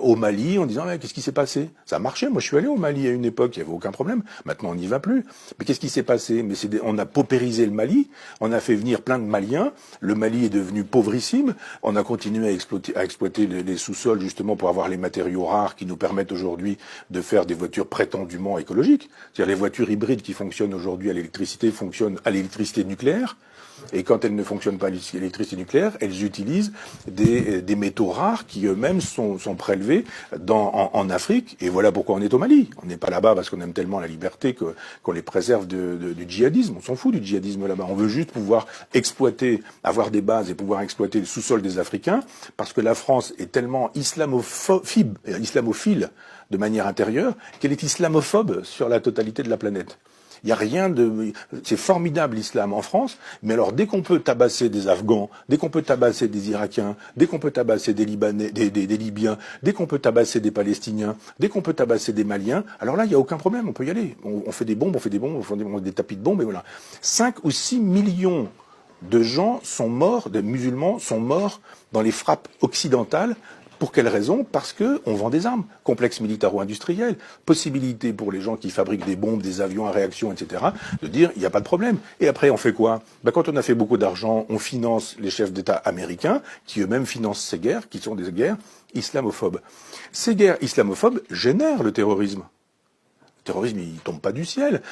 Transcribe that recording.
au Mali en disant qu'est-ce qui s'est passé? Ça marchait, moi je suis allé au Mali à une époque, il n'y avait aucun problème. Maintenant on n'y va plus. Mais qu'est-ce qui s'est passé? Mais on a paupérisé le Mali, on a fait venir plein de Maliens, le Mali est devenu pauvrissime, on a continué à exploiter les sous-sols justement pour avoir les matériaux rares qui nous permettent aujourd'hui de faire des voitures prétendument écologiques. C'est-à-dire les voitures hybrides qui fonctionnent aujourd'hui à l'électricité fonctionnent à l'électricité nucléaire. Et quand elles ne fonctionnent pas à l'électricité nucléaire, elles utilisent des métaux rares qui eux-mêmes sont prélevés en Afrique. Et voilà pourquoi on est au Mali. On n'est pas là-bas parce qu'on aime tellement la liberté qu'on les préserve du djihadisme. On s'en fout du djihadisme là-bas. On veut juste pouvoir exploiter, avoir des bases et pouvoir exploiter le sous-sol des Africains parce que la France est tellement islamophile de manière intérieure qu'elle est islamophobe sur la totalité de la planète. Il n'y a rien de... C'est formidable l'islam en France, mais alors dès qu'on peut tabasser des Afghans, dès qu'on peut tabasser des Irakiens, dès qu'on peut tabasser des Libanais, des Libyens, dès qu'on peut tabasser des Palestiniens, dès qu'on peut tabasser des Maliens, alors là, il n'y a aucun problème, on peut y aller. On fait des bombes, on fait des tapis de bombes, et voilà. 5 ou 6 millions de gens sont morts, de musulmans sont morts dans les frappes occidentales. Pour quelle raison? Parce qu'on vend des armes. Complexe militaro-industriel, possibilité pour les gens qui fabriquent des bombes, des avions à réaction, etc., de dire il n'y a pas de problème. Et après, on fait quoi? Quand on a fait beaucoup d'argent, on finance les chefs d'État américains, qui eux-mêmes financent ces guerres, qui sont des guerres islamophobes. Ces guerres islamophobes génèrent le terrorisme. Le terrorisme, il tombe pas du ciel.